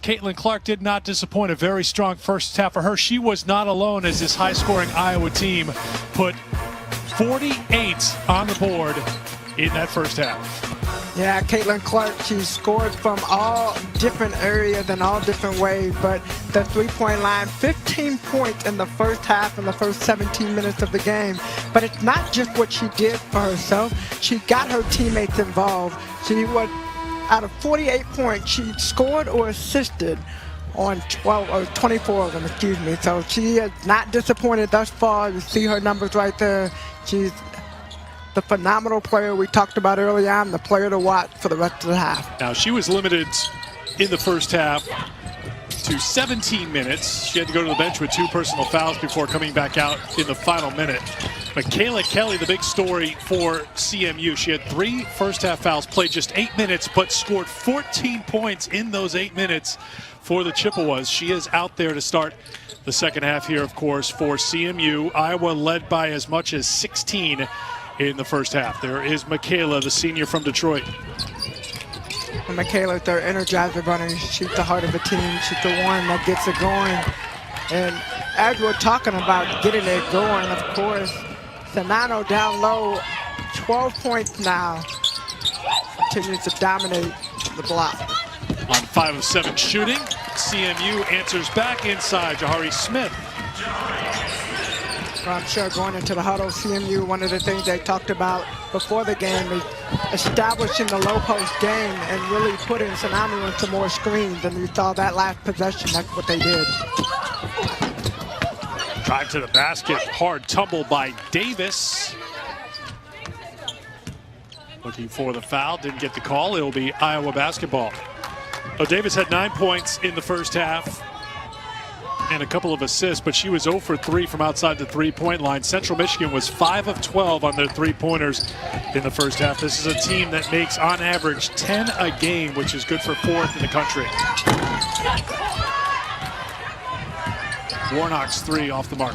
Caitlin Clark did not disappoint. A very strong first half for her. She was not alone as this high-scoring Iowa team put 48 on the board in that first half. Yeah, Caitlin Clark, she scored from all different areas and all different ways, but the three-point line, 15 points in the first half and the first 17 minutes of the game. But it's not just what she did for herself. She got her teammates involved. She was, out of 48 points, she scored or assisted on 12 or 24 of them, excuse me. So she is not disappointed thus far. You see her numbers right there. She's the phenomenal player we talked about early on, the player to watch for the rest of the half. Now, she was limited in the first half to 17 minutes. She had to go to the bench with 2 personal fouls before coming back out in the final minute. Michaela Kelly, the big story for CMU. She had 3 first-half fouls, played just 8 minutes, but scored 14 points in those 8 minutes for the Chippewas. She is out there to start the second half here, of course, for CMU. Iowa led by as much as 16 in the first half. There is Michaela, the senior from Detroit. And Michaela, their energizer runner. She's the heart of the team. She's the one that gets it going. And as we're talking about getting it going, of course, Sanano down low, 12 points now. Continues to dominate the block. On 5 of 7 shooting, CMU answers back inside. Jahari Smith. Well, I'm sure going into the huddle, CMU, one of the things they talked about before the game is establishing the low post game and really putting Sanano into more screens. And you saw that last possession, that's what they did. Drive to the basket, hard tumble by Davis. Looking for the foul, didn't get the call. It'll be Iowa basketball. Oh, Davis had 9 points in the first half and a couple of assists, but she was 0 for 3 from outside the three-point line. Central Michigan was 5 of 12 on their three-pointers in the first half. This is a team that makes, on average, 10 a game, which is good for 4th in the country. Warnock's 3 off the mark.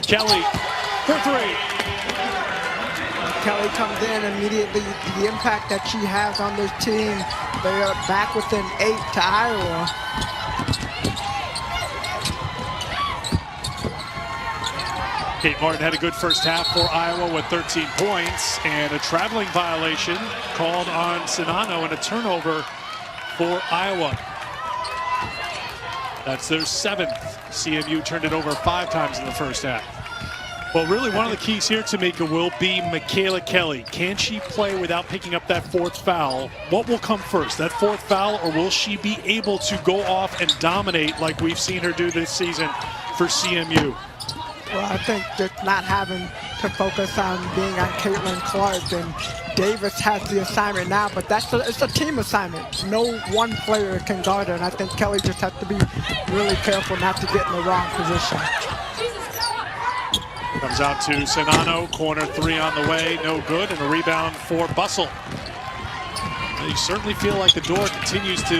Kelly for 3. Kelly comes in immediately. The impact that she has on this team, they are back within 8 to Iowa. Kate Martin had a good first half for Iowa with 13 points and a traveling violation called on Sanano and a turnover for Iowa. That's their 7th. CMU turned it over 5 times in the first half. Well, really, one of the keys here, Tamika, will be Michaela Kelly. Can she play without picking up that 4th foul? What will come first, that 4th foul, or will she be able to go off and dominate like we've seen her do this season for CMU? Well, I think just not having to focus on being on Caitlin Clark, and Davis has the assignment now, but it's a team assignment. No one player can guard her, and I think Kelly just has to be really careful not to get in the wrong position. Comes out to Sanano, corner 3 on the way, no good, and a rebound for Bussell. Well, you certainly feel like the door continues to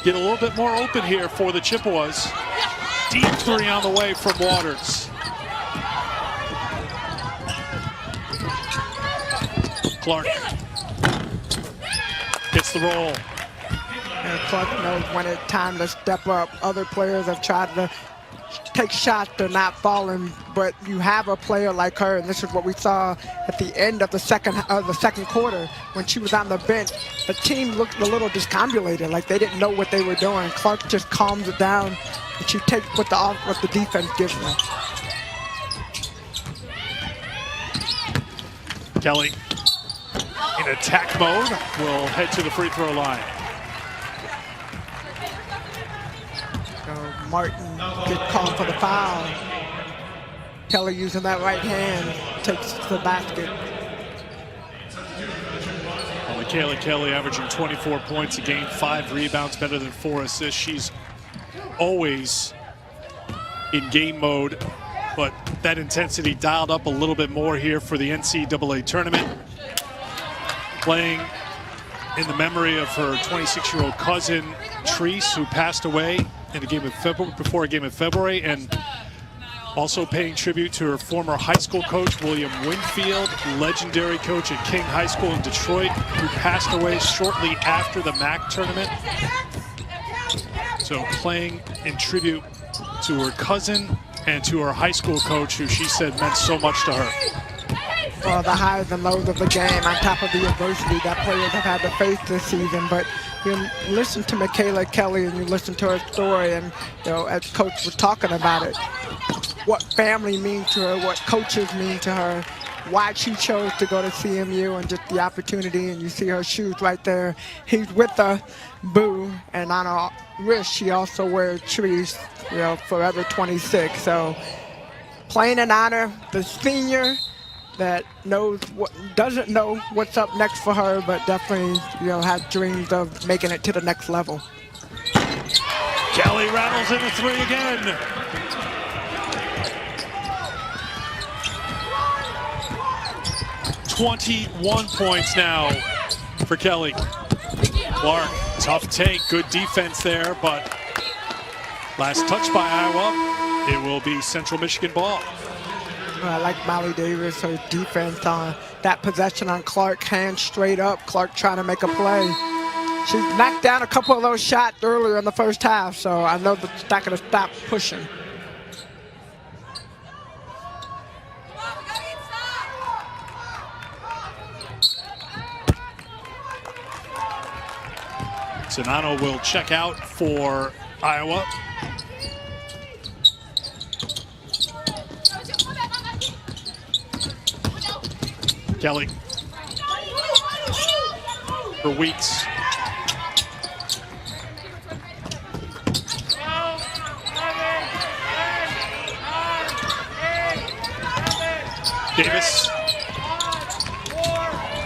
get a little bit more open here for the Chippewas. Deep 3 on the way from Waters. Clark gets the roll. And Clark knows when it's time to step up. Other players have tried to take shots, they're not falling, but you have a player like her, and this is what we saw at the end of the second quarter when she was on the bench. The team looked a little discombobulated, like they didn't know what they were doing. Clark just calms it down, and she takes what the defense gives her. Kelly in attack mode will head to the free throw line. Martin gets called for the foul. Kelly using that right hand takes the basket. Well, Michaela Kelly averaging 24 points a game, 5 rebounds, better than 4 assists. She's always in game mode, but that intensity dialed up a little bit more here for the NCAA tournament. Playing in the memory of her 26-year-old cousin, Treese, who passed away in a game of February, before a game in February, and Also paying tribute to her former high school coach, William Winfield, legendary coach at King High School in Detroit, who passed away shortly after the MAC tournament. So playing in tribute to her cousin and to her high school coach, who she said meant so much to her. Well, the highs and lows of the game on top of the adversity that players have had to face this season. But you listen to Michaela Kelly and you listen to her story, and as Coach was talking about it, what family means to her, what coaches mean to her, why she chose to go to CMU, and just the opportunity. And you see her shoes right there. He's with her, Boo, and on her wrist she also wears trees, Forever 26. So playing in honor the senior that doesn't know what's up next for her, but definitely has dreams of making it to the next level. Kelly rattles in a three again. "21 points now for Kelly. Clark, tough take, good defense there, but last touch by Iowa, it will be Central Michigan ball. I like Molly Davis, her defense on that possession on Clark, hands straight up. Clark trying to make a play. She knocked down a couple of those shots earlier in the first half, so I know that she's not going to stop pushing. Zanano will check out for Iowa. Kelly for Weeks. Davis.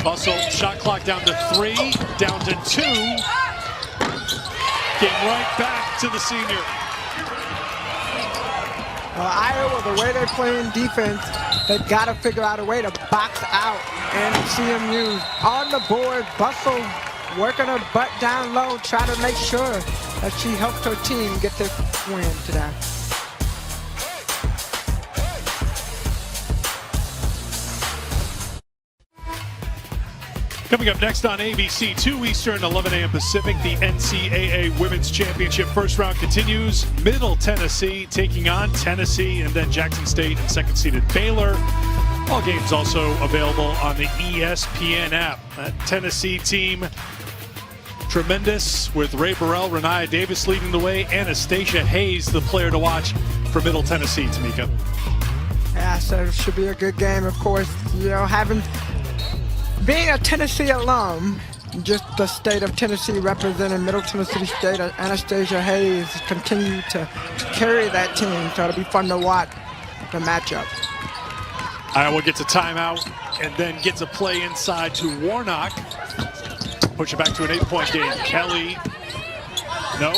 Bustle, shot clock down to 3, down to 2. Getting right back to the senior. Iowa, the way they're playing defense, they've got to figure out a way to box out. And CMU on the board, Bustle working her butt down low, trying to make sure that she helps her team get this win today. Coming up next on ABC, 2 Eastern, 11 a.m. Pacific, the NCAA Women's Championship first round continues. Middle Tennessee taking on Tennessee, and then Jackson State and second-seeded Baylor. All games also available on the ESPN app. That Tennessee team, tremendous, with Ray Burrell, Renaya Davis leading the way. Anastasia Hayes, the player to watch for Middle Tennessee, Tamika. Yeah, so it should be a good game, of course. Being a Tennessee alum, just the state of Tennessee representing Middle Tennessee State, Anastasia Hayes continued to carry that team, so it'll be fun to watch the matchup. Iowa gets a timeout and then gets a play inside to Warnock. Push it back to an 8-point game. Kelly, no,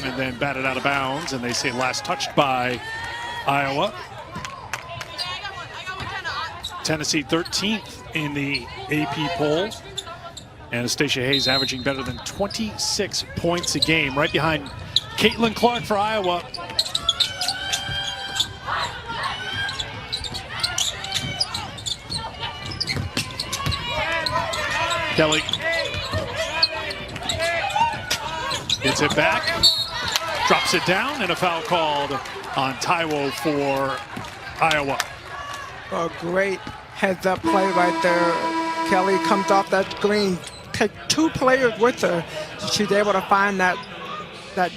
and then batted out of bounds, and they say last touched by Iowa. Tennessee 13th in the AP poll. Anastasia Hayes averaging better than 26 points a game, right behind Caitlin Clark for Iowa. Kelly gets it back, drops it down, and a foul called on Taiwo for Iowa. A great heads-up play right there. Kelly comes off that screen, take 2 players with her. She's able to find that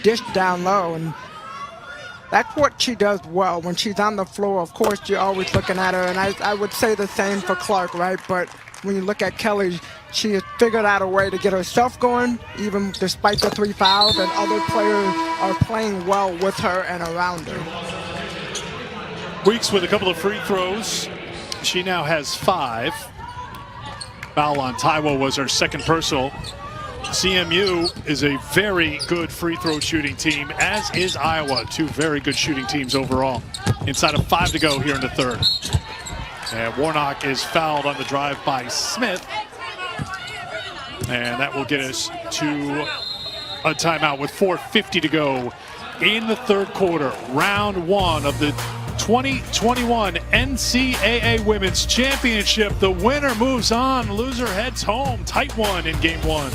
dish down low, and that's what she does well. When she's on the floor, of course, you're always looking at her, and I would say the same for Clark, right? But when you look at Kelly, she has figured out a way to get herself going, even despite the 3 fouls, and other players are playing well with her and around her. Weeks with a couple of free throws. She now has 5. Foul on Taiwo was her second personal. CMU is a very good free throw shooting team, as is Iowa. 2 very good shooting teams overall. Inside of 5 to go here in the third. And Warnock is fouled on the drive by Smith. And that will get us to a timeout with 4:50 to go in the third quarter. Round 1 of the 2021 NCAA Women's Championship. The winner moves on. Loser heads home. Tight one in game one.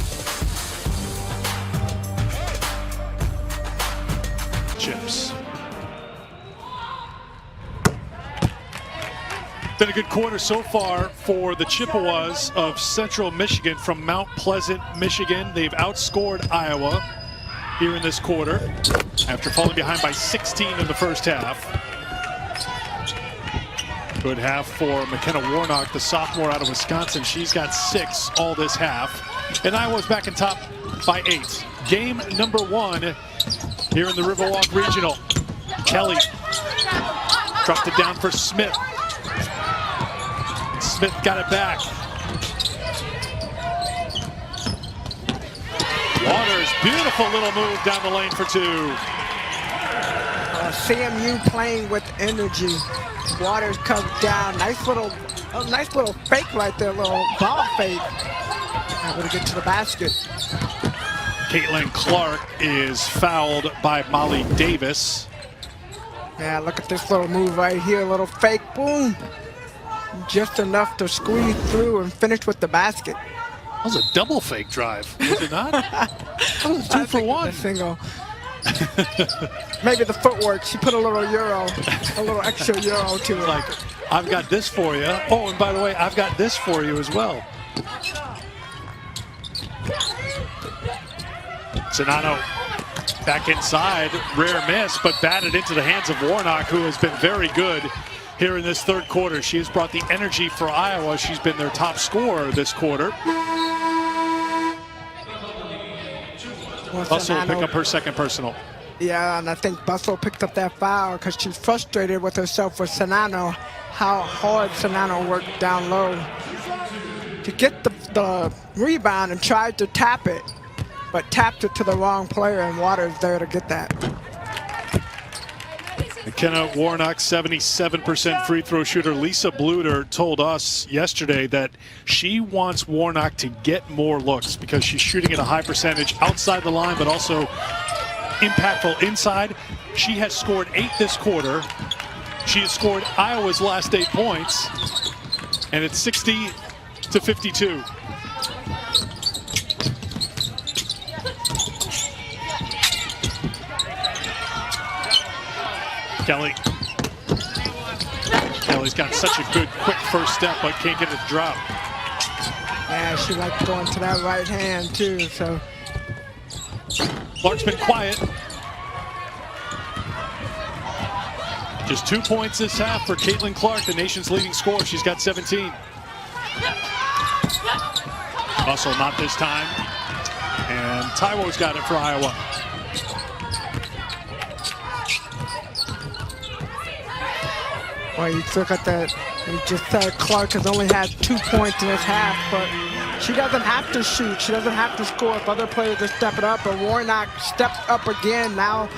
Chips. Been a good quarter so far for the Chippewas of Central Michigan from Mount Pleasant, Michigan. They've outscored Iowa here in this quarter after falling behind by 16 in the first half. Good half for McKenna Warnock, the sophomore out of Wisconsin. She's got 6 all this half. And Iowa's back in top by 8. Game number 1 here in the Riverwalk Regional. Kelly dropped it down for Smith. Smith got it back. Waters, beautiful little move down the lane for 2. CMU playing with energy. Waters comes down. Nice little fake right there, little ball fake. Able to get to the basket. Caitlin Clark is fouled by Molly Davis. Yeah, look at this little move right here. Little fake, boom. Just enough to squeeze through and finish with the basket. That was a double fake drive, was it not? That was 2 for 1. A single. Maybe the footwork. She put a little extra euro to it. Like, I've got this for you. Oh, and by the way, I've got this for you as well. Zanano back inside. Rare miss, but batted into the hands of Warnock, who has been very good here in this third quarter. She has brought the energy for Iowa. She's been their top scorer this quarter. Bussell will pick up her second personal. Yeah, and I think Bussell picked up that foul because she's frustrated with herself with Sanano, how hard Sanano worked down low to get the rebound and tried to tap it, but tapped it to the wrong player, and Waters there to get that. McKenna Warnock, 77% free throw shooter. Lisa Bluter told us yesterday that she wants Warnock to get more looks because she's shooting at a high percentage outside the line, but also impactful inside. She has scored 8 this quarter. She has scored Iowa's last 8 points, and it's 60-52. Kelly. Kelly's got such a good, quick first step, but can't get it to drop. Yeah, she likes going to that right hand, too, so. Clark's been quiet. Just 2 points this half for Caitlin Clark, the nation's leading scorer. She's got 17. Bussell not this time. And Taiwo's got it for Iowa. Well, you look at that, you just said Clark has only had 2 points in this half, but she doesn't have to shoot. She doesn't have to score if other players are stepping up. But Warnock stepped up again. Now,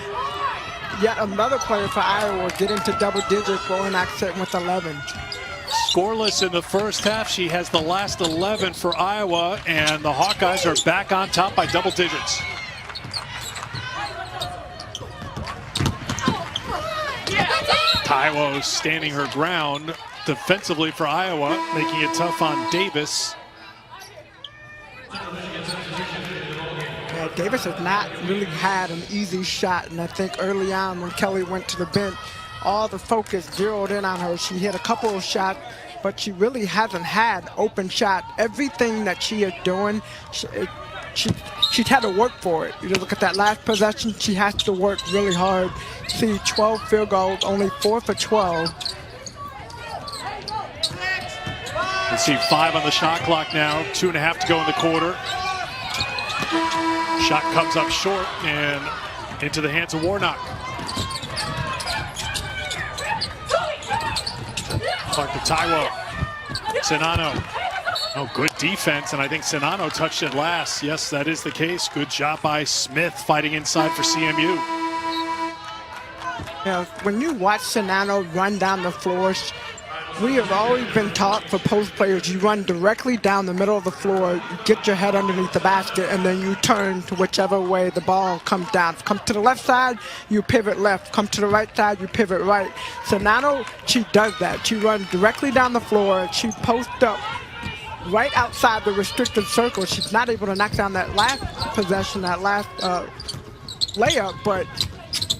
yet another player for Iowa getting to double digits. Warnock sitting with 11. Scoreless in the first half. She has the last 11 for Iowa, and the Hawkeyes are back on top by double digits. Taiwo standing her ground defensively for Iowa, making it tough on Davis. Yeah, Davis has not really had an easy shot, and I think early on when Kelly went to the bench, all the focus zeroed in on her. She hit a couple of shots, but she really hasn't had open shot. Everything that she is doing, she's had to work for it. You look at that last possession, she has to work really hard. See, 12 field goals, only 4 for 12. You see 5 on the shot clock now, 2.5 to go in the quarter. Shot comes up short and into the hands of Warnock. Clark to Taiwo. Sanano. Oh, good defense, and I think Sanano touched it last. Yes, that is the case. Good job by Smith fighting inside for CMU. You know, when you watch Sanano run down the floor, We have always been taught for post players, you run directly down the middle of the floor, get your head underneath the basket, and then you turn to whichever way the ball comes down. Come to the left side, you pivot left. Come to the right side, you pivot right. So now she does that. She runs directly down the floor. She posts up right outside the restricted circle. She's not able to knock down that last possession, that last layup, but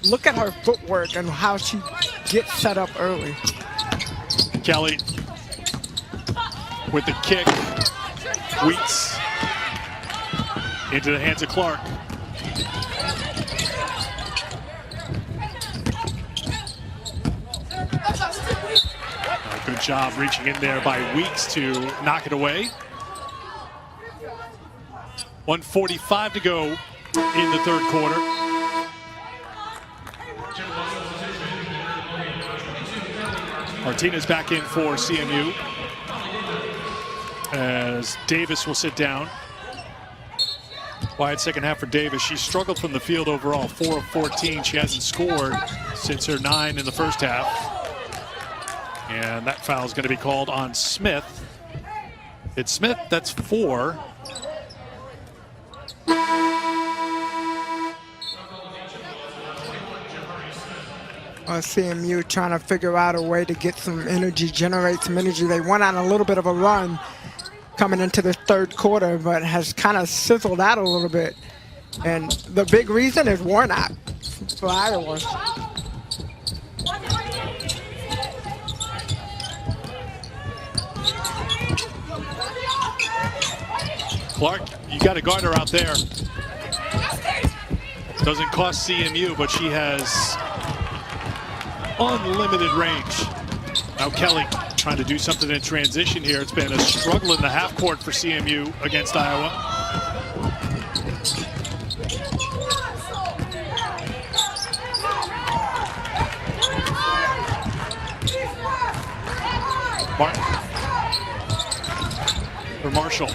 look at her footwork and how she gets set up early. Kelly with the kick. Weeks into the hands of Clark. Good job reaching in there by Weeks to knock it away. 1:45 to go in the third quarter. Martinez back in for CMU as Davis will sit down. Quiet second half for Davis. She struggled from the field overall, 4 of 14. She hasn't scored since her 9 in the first half. And that foul is going to be called on Smith. It's Smith, that's 4. CMU trying to figure out a way to get some energy, generate some energy. They went on a little bit of a run coming into the third quarter, but has kind of sizzled out a little bit. And the big reason is Warnock for Iowa. Clark, you got to guard her out there. Doesn't cost CMU, but she has unlimited range. Now Kelly trying to do something in transition here. It's been a struggle in the half court for CMU against Iowa. Martin for Marshall.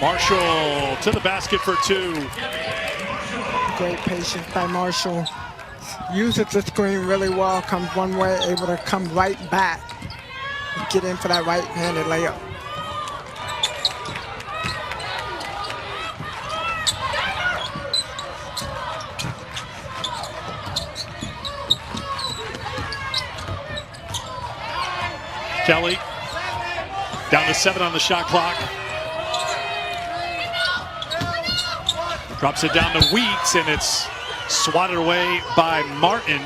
Marshall to the basket for 2. Great patience by Marshall. Uses the screen really well, comes one way, able to come right back and get in for that right-handed layup. Kelly down to 7 on the shot clock. Drops it down to Weeks, and it's swatted away by Martin.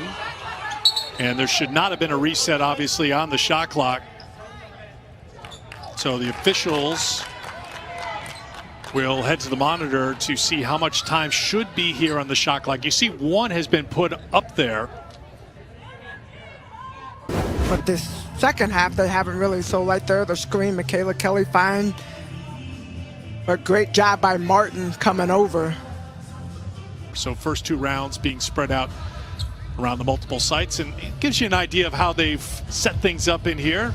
And there should not have been a reset, obviously, on the shot clock. So the officials will head to the monitor to see how much time should be here on the shot clock. You see 1 has been put up there. But this second half, they haven't really. So right there, the screen, Michaela Kelly fine. But great job by Martin coming over. So first 2 rounds being spread out around the multiple sites, and it gives you an idea of how they've set things up in here.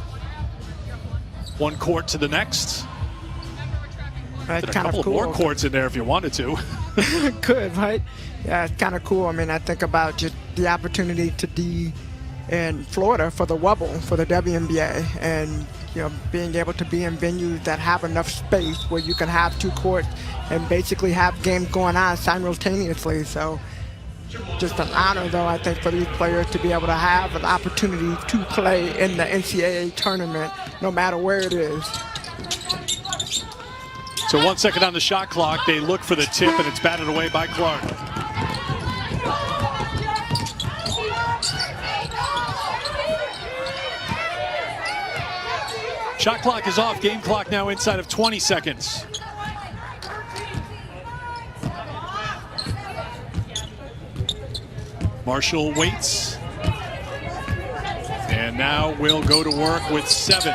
1 court to the next. That's a kind couple of cool. More courts in there if you wanted to. Could, right? Yeah, it's kind of cool. I mean, I think about just the opportunity to be in Florida for the Wubble, for the WNBA, and being able to be in venues that have enough space where you can have 2 courts and basically have games going on simultaneously. So just an honor, though, I think, for these players to be able to have an opportunity to play in the NCAA tournament, no matter where it is. So 1 second on the shot clock. They look for the tip, and it's batted away by Clark. Shot clock is off. Game clock now inside of 20 seconds. Marshall waits. And now we'll go to work with 7.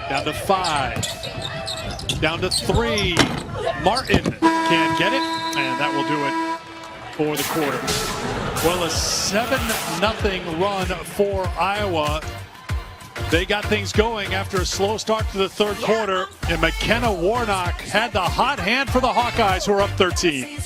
Down to 5. Down to 3. Martin can't get it. And that will do it for the quarter. Well, a 7-0 run for Iowa. They got things going after a slow start to the third quarter, and McKenna Warnock had the hot hand for the Hawkeyes, who are up 13.